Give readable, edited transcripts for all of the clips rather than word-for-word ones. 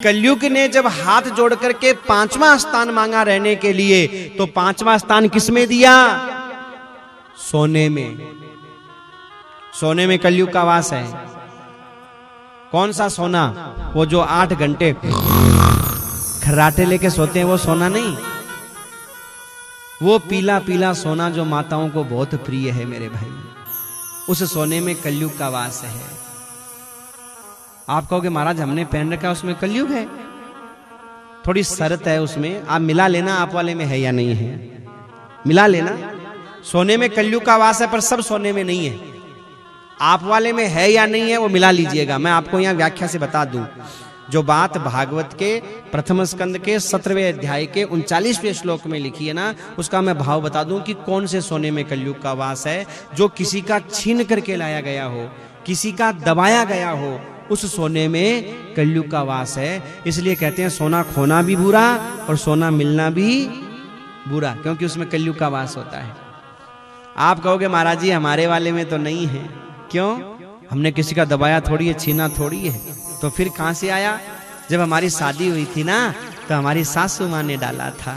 कलयुग ने जब हाथ जोड़ करके 5वां स्थान मांगा रहने के लिए, तो 5वां स्थान किसमें दिया? सोने में। सोने में कलयुग का वास है। कौन सा सोना? वो जो 8 घंटे खर्राटे लेके सोते हैं वो सोना नहीं, वो पीला पीला सोना जो माताओं को बहुत प्रिय है मेरे भाई, उस सोने में कलयुग का वास है। आप कहोगे महाराज हमने पहन रखा उसमें कलयुग है, थोड़ी शर्त है उसमें, आप मिला लेना आप वाले में है या नहीं है, मिला लेना। सोने में कलयुग का वास है पर सब सोने में नहीं है, आप वाले में है या नहीं है वो मिला लीजिएगा। मैं आपको यहां व्याख्या से बता दूं, जो बात भागवत के प्रथम स्कंद के 17वें अध्याय के 39वें श्लोक में लिखी है ना, उसका मैं भाव बता दूं कि कौन से सोने में कलयुग का वास है। जो किसी का छीन करके लाया गया हो, किसी का दबाया गया हो, उस सोने में कलयुग का वास है। इसलिए कहते हैं सोना खोना भी बुरा और सोना मिलना भी बुरा, क्योंकि उसमें कलयुग का वास होता है। आप कहोगे महाराज जी हमारे वाले में तो नहीं है, क्यों? हमने किसी का दबाया थोड़ी है, छीना थोड़ी है, तो फिर कहां से आया? जब हमारी शादी हुई थी ना, तो हमारी सासू माँ ने डाला था।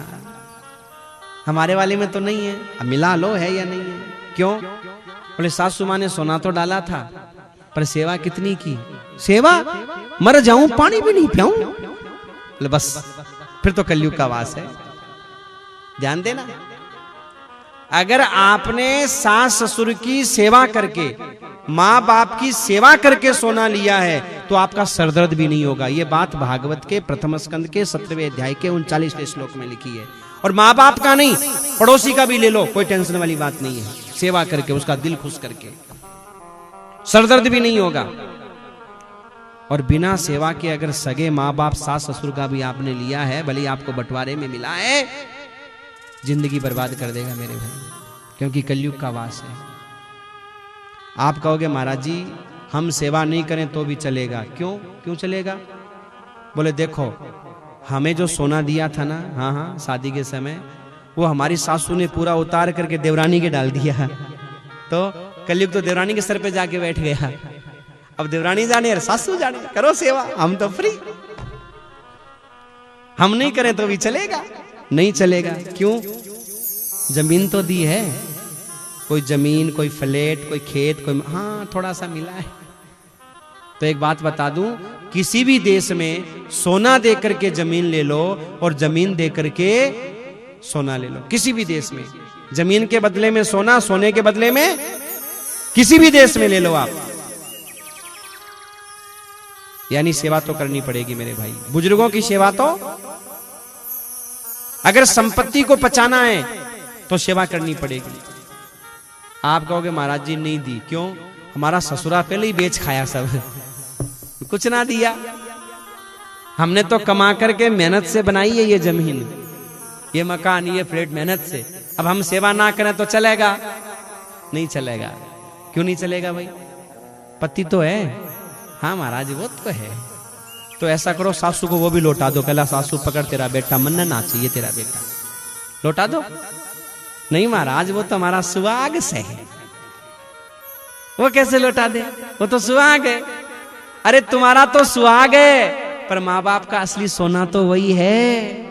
हमारे वाले में तो नहीं है, अब मिला लो है या नहीं है। क्यों? बोले सासू माँ ने सोना तो डाला था, पर सेवा कितनी की? सेवा मर जाऊं पानी भी नहीं पियाऊं। बोले बस फिर तो कलयुग का वास है। ध्यान देना, अगर आपने सास ससुर की सेवा करके, माँ बाप की सेवा करके सोना लिया है, तो आपका सरदर्द भी नहीं होगा। यह बात भागवत के प्रथम स्कंद के 17वें अध्याय के 39वें श्लोक में लिखी है। और माँ बाप का नहीं, पड़ोसी का भी ले लो, कोई टेंशन वाली बात नहीं है। सेवा करके, उसका दिल खुश करके, सरदर्द भी नहीं होगा। और बिना सेवा के अगर सगे माँ बाप सास ससुर का भी आपने लिया है, भले आपको बंटवारे में मिला है, जिंदगी बर्बाद कर देगा मेरे भाई, क्योंकि कलयुग का वास है। आप कहोगे महाराज जी हम सेवा नहीं करें तो भी चलेगा। क्यों चलेगा? बोले देखो हमें जो सोना दिया था ना, हाँ शादी के समय, वो हमारी सासू ने पूरा उतार करके देवरानी के डाल दिया, तो कलयुग तो देवरानी के सर पे जाके बैठ गया। अब देवरानी जाने और सासू जाने, करो सेवा, हम तो फ्री। हम नहीं करें तो भी चलेगा? नहीं चलेगा। क्यों? जमीन तो दी है, कोई जमीन, कोई फ्लैट, कोई खेत, कोई हाँ थोड़ा सा मिला है। तो एक बात बता दूं, किसी भी देश में सोना दे करके जमीन ले लो और जमीन दे करके सोना ले लो। किसी भी देश में जमीन के बदले में सोना, सोने के बदले में, किसी भी देश में ले लो आप, यानी सेवा तो करनी पड़ेगी मेरे भाई। बुजुर्गों की सेवा तो, अगर संपत्ति को बचाना है तो सेवा करनी पड़ेगी। आप कहोगे महाराज जी नहीं दी। क्यों? हमारा ससुरा पहले ही बेच खाया, सब कुछ ना दिया। हमने तो कमा करके मेहनत से बनाई है ये जमीन, ये मकान, ये फ्लैट, मेहनत से। अब हम सेवा ना करें तो चलेगा? नहीं चलेगा। क्यों नहीं चलेगा भाई? पति तो है। हाँ महाराज वो तो है। तो ऐसा करो सासू को वो भी लौटा दो, कहला सासू पकड़ तेरा बेटा मन ना चाहिए, तेरा बेटा लौटा दो। नहीं महाराज वो तो हमारा सुहाग से है, वो कैसे लौटा दे? वो तो सुहाग है। अरे तुम्हारा तो सुहाग है, पर माँ बाप का असली सोना तो वही है।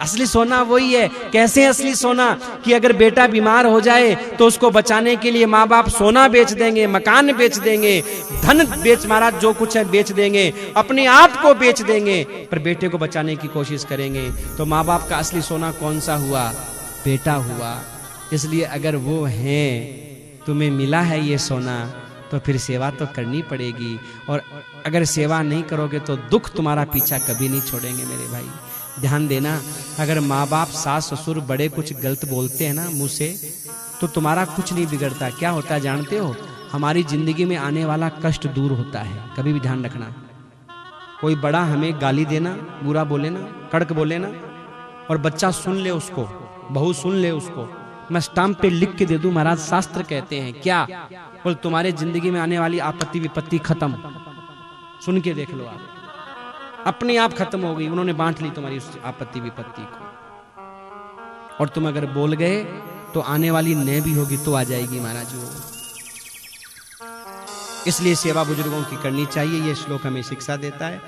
असली सोना वही है। कैसे असली सोना? कि अगर बेटा बीमार हो जाए तो उसको बचाने के लिए माँ बाप सोना बेच देंगे, मकान बेच देंगे, धन बेच, महाराज जो कुछ है बेच देंगे, अपने आप को बेच देंगे, पर बेटे को बचाने की कोशिश करेंगे। तो माँ बाप का असली सोना कौन सा हुआ? बेटा हुआ। इसलिए अगर वो है, तुम्हें मिला है ये सोना, तो फिर सेवा तो करनी पड़ेगी। और अगर सेवा नहीं करोगे तो दुख तुम्हारा पीछा कभी नहीं छोड़ेंगे मेरे भाई। ध्यान देना, अगर माँ बाप सास ससुर बड़े कुछ गलत बोलते हैं ना मुंह से, तो तुम्हारा कुछ नहीं बिगड़ता। क्या होता है जानते हो? हमारी जिंदगी में आने वाला कष्ट दूर होता है। कभी भी ध्यान रखना, कोई बड़ा हमें गाली देना, बुरा बोले ना, कड़क बोले ना, और बच्चा सुन ले उसको, बहू सुन ले उसको, मैं स्टाम्प पे लिख के दे दूं, महाराज शास्त्र कहते हैं क्या? बोल तुम्हारे जिंदगी में आने वाली आपत्ति विपत्ति खत्म। सुन के देख लो, आप अपने आप खत्म हो गई। उन्होंने बांट ली तुम्हारी उस आपत्ति विपत्ति को। और तुम अगर बोल गए तो आने वाली नय भी होगी तो आ जाएगी महाराज वो। इसलिए सेवा बुजुर्गों की करनी चाहिए, ये श्लोक हमें शिक्षा देता है।